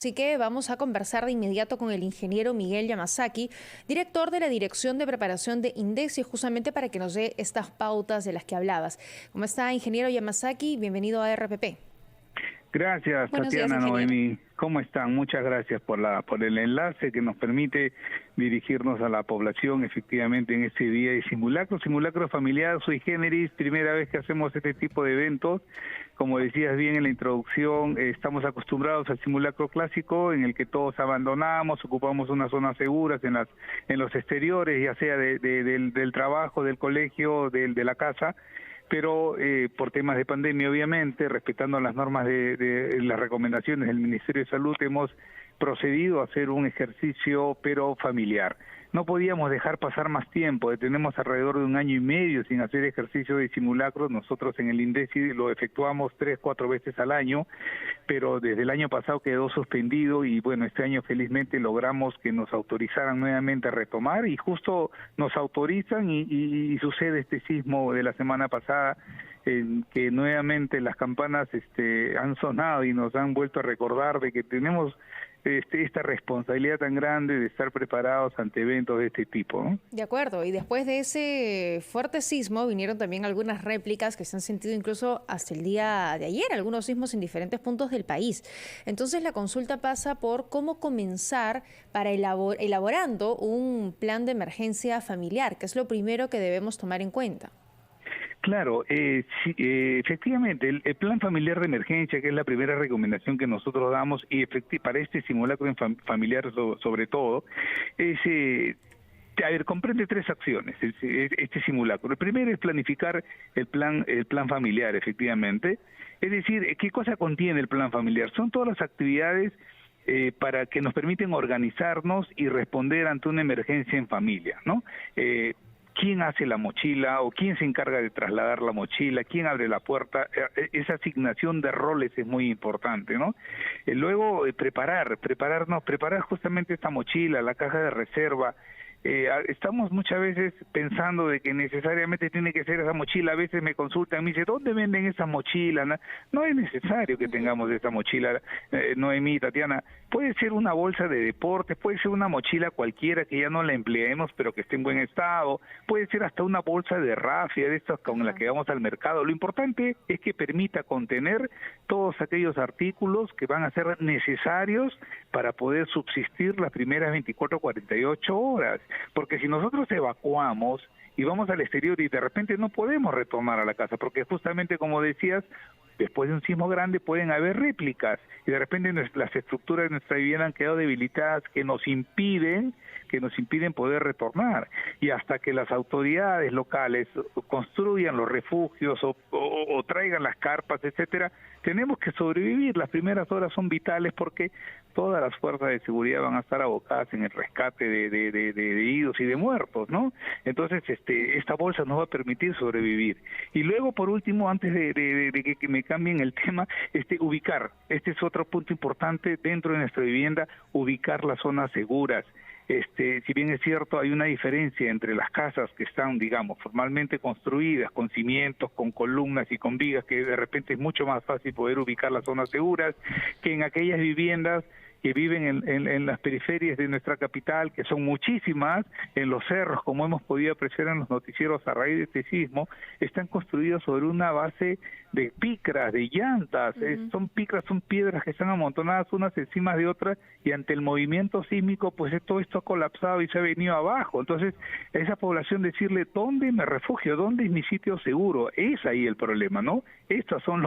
Así que vamos a conversar de inmediato con el ingeniero Miguel Yamasaki, director de la Dirección de Preparación de INDECI, justamente para que nos dé estas pautas de las que hablabas. ¿Cómo está, ingeniero Yamasaki? Bienvenido a RPP. Gracias, Buenos días, Tatiana, ingeniero. Noemí. ¿Cómo están? Muchas gracias por el enlace que nos permite dirigirnos a la población efectivamente en este día de simulacro familiar sui generis, primera vez que hacemos este tipo de eventos. Como decías bien en la introducción, estamos acostumbrados al simulacro clásico en el que todos abandonamos, ocupamos unas zonas seguras en los exteriores, ya sea del trabajo, del colegio, de la casa, pero por temas de pandemia, obviamente, respetando las normas de las recomendaciones del Ministerio de Salud, hemos procedido a hacer un ejercicio, pero familiar. No podíamos dejar pasar más tiempo, tenemos alrededor de 1 año y medio sin hacer ejercicio de simulacros. Nosotros en el INDECI lo efectuamos 3-4 veces al año, pero desde el año pasado quedó suspendido y bueno, este año felizmente logramos que nos autorizaran nuevamente a retomar y justo nos autorizan y sucede este sismo de la semana pasada en que nuevamente las campanas han sonado y nos han vuelto a recordar de que tenemos esta responsabilidad tan grande de estar preparados ante eventos de este tipo, ¿no? De acuerdo, y después de ese fuerte sismo vinieron también algunas réplicas que se han sentido incluso hasta el día de ayer, algunos sismos en diferentes puntos del país. Entonces la consulta pasa por cómo comenzar para elaborando un plan de emergencia familiar, que es lo primero que debemos tomar en cuenta. Claro, sí, efectivamente, el plan familiar de emergencia, que es la primera recomendación que nosotros damos, y para este simulacro familiar sobre todo, es... a ver, comprende 3 acciones este simulacro. El primero es planificar el plan familiar, efectivamente. Es decir, ¿qué cosa contiene el plan familiar? Son todas las actividades para que nos permiten organizarnos y responder ante una emergencia en familia, ¿no? ¿Quién hace la mochila o quién se encarga de trasladar la mochila? ¿Quién abre la puerta? Esa asignación de roles es muy importante, ¿no? Luego, preparar justamente esta mochila, la caja de reserva. Estamos muchas veces pensando de que necesariamente tiene que ser esa mochila. A veces me consultan, me dicen, ¿dónde venden esa mochila? No es necesario que tengamos esa mochila, Noemí, Tatiana. Puede ser una bolsa de deportes, puede ser una mochila cualquiera que ya no la empleemos, pero que esté en buen estado. Puede ser hasta una bolsa de rafia, de estas con las que vamos al mercado. Lo importante es que permita contener todos aquellos artículos que van a ser necesarios para poder subsistir las primeras 24 48 horas. Porque si nosotros evacuamos y vamos al exterior y de repente no podemos retornar a la casa, porque justamente como decías, después de un sismo grande pueden haber réplicas y de repente las estructuras de nuestra vivienda han quedado debilitadas que nos impiden poder retornar. Y hasta que las autoridades locales construyan los refugios o traigan las carpas, etcétera, tenemos que sobrevivir. Las primeras horas son vitales porque todas las fuerzas de seguridad van a estar abocadas en el rescate de heridos y de muertos, ¿no? Entonces, esta bolsa nos va a permitir sobrevivir. Y luego, por último, antes de que me cambien el tema, ubicar. Este es otro punto importante dentro de nuestra vivienda, ubicar las zonas seguras. Si bien es cierto, hay una diferencia entre las casas que están, digamos, formalmente construidas, con cimientos, con columnas y con vigas, que de repente es mucho más fácil poder ubicar las zonas seguras, que en aquellas viviendas que viven en las periferias de nuestra capital, que son muchísimas, en los cerros, como hemos podido apreciar en los noticieros a raíz de este sismo, están construidos sobre una base de picras, de llantas. Son picras, son piedras que están amontonadas unas encima de otras, y ante el movimiento sísmico, pues todo esto ha colapsado y se ha venido abajo. Entonces, a esa población decirle, ¿dónde me refugio? ¿Dónde es mi sitio seguro? Es ahí el problema, ¿no? Estas son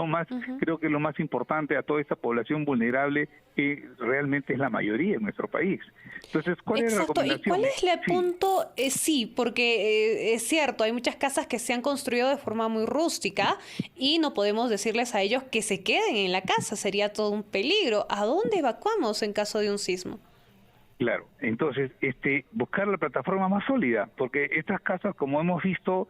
creo que lo más importante a toda esta población vulnerable, que realmente es la mayoría en nuestro país. Entonces, ¿cuál es la recomendación? ¿Y cuál es el punto? Sí, porque es cierto, hay muchas casas que se han construido de forma muy rústica y no podemos decirles a ellos que se queden en la casa, sería todo un peligro. ¿A dónde evacuamos en caso de un sismo? Claro, entonces buscar la plataforma más sólida, porque estas casas, como hemos visto,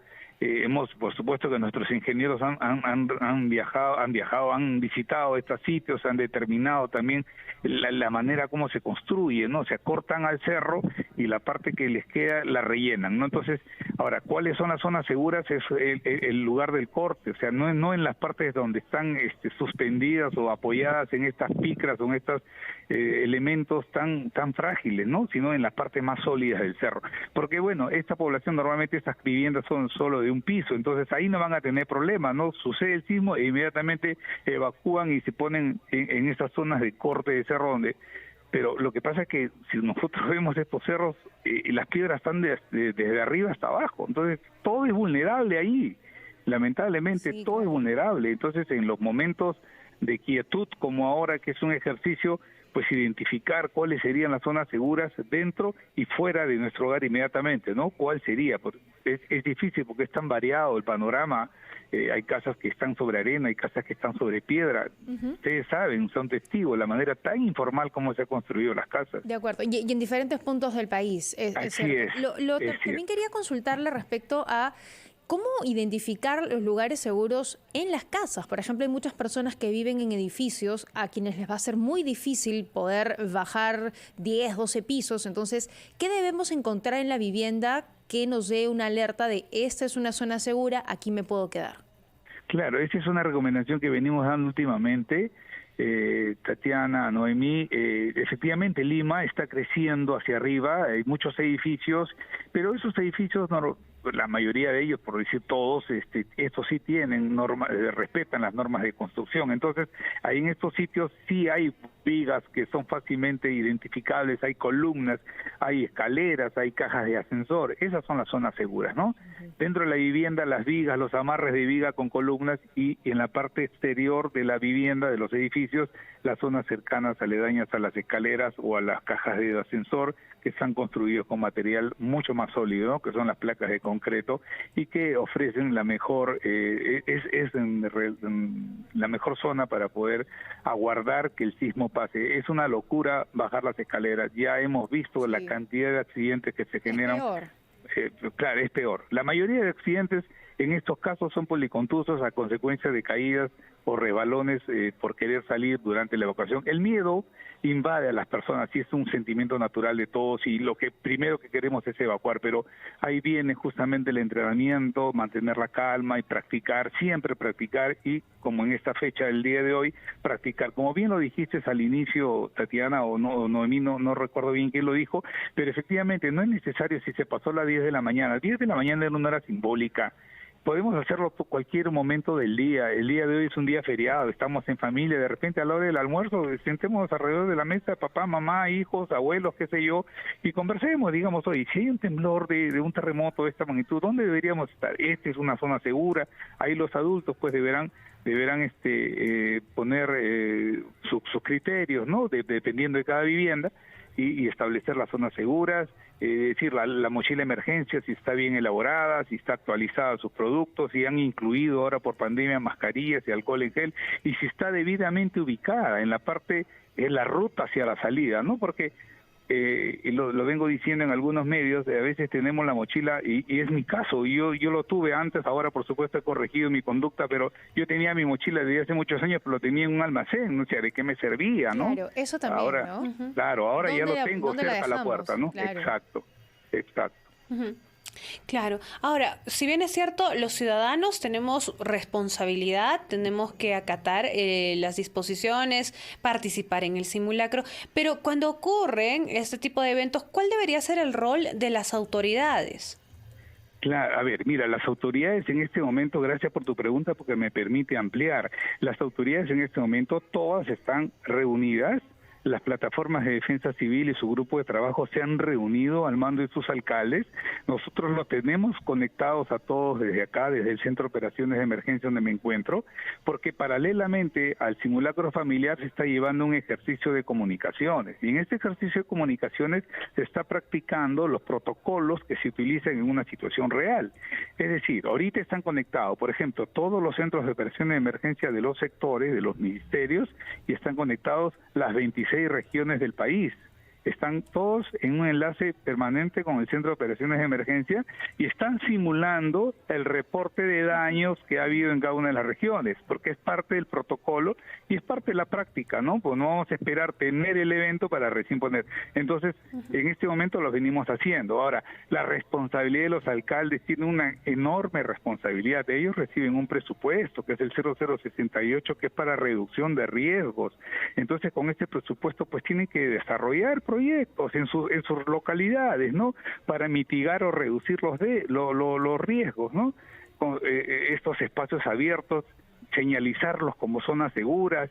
por supuesto que nuestros ingenieros han viajado, han visitado estos sitios, han determinado también la manera como se construye, ¿no? Se acortan al cerro y la parte que les queda la rellenan, ¿no? Entonces, ahora, ¿cuáles son las zonas seguras? Es el lugar del corte, o sea, no en las partes donde están suspendidas o apoyadas en estas picras o en estos elementos tan frágiles, ¿no? Sino en las partes más sólidas del cerro. Porque, bueno, esta población, normalmente estas viviendas son solo de un piso, entonces ahí no van a tener problemas, ¿no? Sucede el sismo e inmediatamente evacúan y se ponen en esas zonas de corte de cerro donde... Pero lo que pasa es que si nosotros vemos estos cerros, las piedras están desde arriba hasta abajo, entonces todo es vulnerable ahí, lamentablemente sí, todo es vulnerable. Entonces en los momentos de quietud como ahora, que es un ejercicio, pues identificar cuáles serían las zonas seguras dentro y fuera de nuestro hogar inmediatamente, ¿no? ¿Cuál sería? Es difícil porque es tan variado el panorama. Hay casas que están sobre arena, hay casas que están sobre piedra. Ustedes saben, son testigos, la manera tan informal como se han construido las casas. De acuerdo, y en diferentes puntos del país. Así es. También quería consultarle respecto a cómo identificar los lugares seguros en las casas. Por ejemplo, hay muchas personas que viven en edificios a quienes les va a ser muy difícil poder bajar 10, 12 pisos. Entonces, ¿qué debemos encontrar en la vivienda que nos dé una alerta de esta es una zona segura, aquí me puedo quedar? Claro, esa es una recomendación que venimos dando últimamente, Tatiana, Noemí. Efectivamente, Lima está creciendo hacia arriba, hay muchos edificios, pero esos edificios, la mayoría de ellos, por decir todos, estos sí tienen normas, respetan las normas de construcción. Entonces, ahí en estos sitios sí hay vigas que son fácilmente identificables, hay columnas, hay escaleras, hay cajas de ascensor. Esas son las zonas seguras, ¿no? Dentro de la vivienda, las vigas, los amarres de viga con columnas, y en la parte exterior de la vivienda, de los edificios, las zonas cercanas, aledañas a las escaleras o a las cajas de ascensor, que están construidos con material mucho más sólido, ¿no? Que son las placas de concreto, y que ofrecen la mejor, la mejor zona para poder aguardar que el sismo pase. Es una locura bajar las escaleras, ya hemos visto la cantidad de accidentes que se generan. Claro, es peor. La mayoría de accidentes en estos casos son policontusos a consecuencia de caídas o resbalones por querer salir durante la evacuación. El miedo invade a las personas y es un sentimiento natural de todos, y lo que primero que queremos es evacuar, pero ahí viene justamente el entrenamiento, mantener la calma y practicar, siempre practicar, y como en esta fecha del día de hoy, practicar. Como bien lo dijiste al inicio, Tatiana, o Noemí, no recuerdo bien quién lo dijo, pero efectivamente no es necesario si se pasó las 10 de la mañana. 10 de la mañana era una hora simbólica. Podemos hacerlo por cualquier momento del día. El día de hoy es un día feriado, estamos en familia, de repente a la hora del almuerzo sentemos alrededor de la mesa, papá, mamá, hijos, abuelos, qué sé yo, y conversemos, digamos, oye, si hay un temblor de un terremoto de esta magnitud, ¿dónde deberíamos estar? Esta es una zona segura. Ahí los adultos pues deberán poner sus criterios, ¿no? Dependiendo de cada vivienda, y establecer las zonas seguras, decir la mochila de emergencia, si está bien elaborada, si está actualizada sus productos, si han incluido ahora por pandemia mascarillas y alcohol en gel, y si está debidamente ubicada en la ruta hacia la salida, ¿no? Porque lo vengo diciendo en algunos medios, a veces tenemos la mochila, y es mi caso, yo lo tuve antes, ahora por supuesto he corregido mi conducta, pero yo tenía mi mochila desde hace muchos años, pero lo tenía en un almacén, no sé de qué me servía, ¿no? Claro, eso también, ahora, ¿no? Claro, ahora ya lo tengo cerca a la puerta, ¿no? Claro. Exacto. Claro. Ahora, si bien es cierto, los ciudadanos tenemos responsabilidad, tenemos que acatar las disposiciones, participar en el simulacro, pero cuando ocurren este tipo de eventos, ¿cuál debería ser el rol de las autoridades? Claro, a ver, mira, las autoridades en este momento, gracias por tu pregunta porque me permite ampliar, las autoridades en este momento todas están reunidas. Las plataformas de defensa civil y su grupo de trabajo se han reunido al mando de sus alcaldes. Nosotros los tenemos conectados a todos desde acá, desde el Centro de Operaciones de Emergencia donde me encuentro, porque paralelamente al simulacro familiar se está llevando un ejercicio de comunicaciones. Y en este ejercicio de comunicaciones se está practicando los protocolos que se utilizan en una situación real. Es decir, ahorita están conectados, por ejemplo, todos los centros de operaciones de emergencia de los sectores, de los ministerios, y están conectados las 26 regiones del país. están todos en un enlace permanente con el Centro de Operaciones de Emergencia y están simulando el reporte de daños que ha habido en cada una de las regiones, porque es parte del protocolo y es parte de la práctica, ¿no? Pues no vamos a esperar tener el evento para recién poner. Entonces, en este momento lo venimos haciendo. Ahora, la responsabilidad de los alcaldes tiene una enorme responsabilidad. Ellos reciben un presupuesto, que es el 0068, que es para reducción de riesgos. Entonces, con este presupuesto, pues tienen que desarrollar proyectos en sus localidades, ¿no? Para mitigar o reducir los riesgos, ¿no? Con, estos espacios abiertos, señalizarlos como zonas seguras,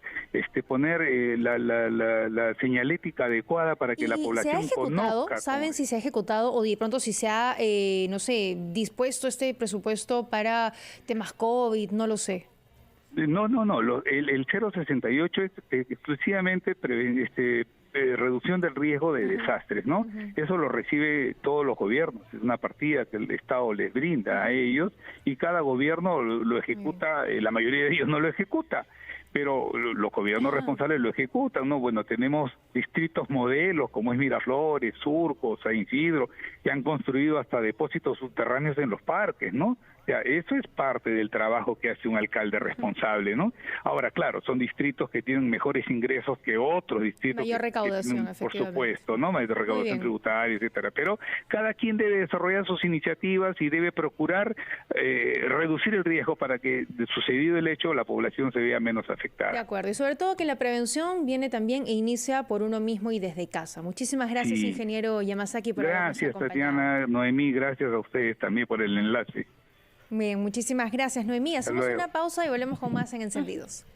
poner la señalética adecuada para que la población conozca. ¿Saben si se ha ejecutado o de pronto si se ha, no sé, dispuesto este presupuesto para temas COVID? No lo sé. No, el 068 es exclusivamente reducción del riesgo de desastres, ¿no? Eso lo recibe todos los gobiernos, es una partida que el Estado les brinda a ellos y cada gobierno lo ejecuta, la mayoría de ellos no lo ejecuta, pero los gobiernos responsables lo ejecutan, ¿no? Bueno, tenemos distritos modelos como es Miraflores, Surco, San Isidro, que han construido hasta depósitos subterráneos en los parques, ¿no? O sea, eso es parte del trabajo que hace un alcalde responsable, ¿no? Ahora, claro, son distritos que tienen mejores ingresos que otros distritos. Mayor recaudación, por supuesto, ¿no? Mayor recaudación tributaria, etcétera. Pero cada quien debe desarrollar sus iniciativas y debe procurar reducir el riesgo para que, sucedido el hecho, la población se vea menos afectada. De acuerdo. Y sobre todo que la prevención viene también e inicia por uno mismo y desde casa. Muchísimas gracias, ingeniero Yamasaki, por habernos acompañado. Gracias, Tatiana, Noemí, gracias a ustedes también por el enlace. Bien, muchísimas gracias, Noemí. Hacemos una pausa y volvemos con más en Encendidos.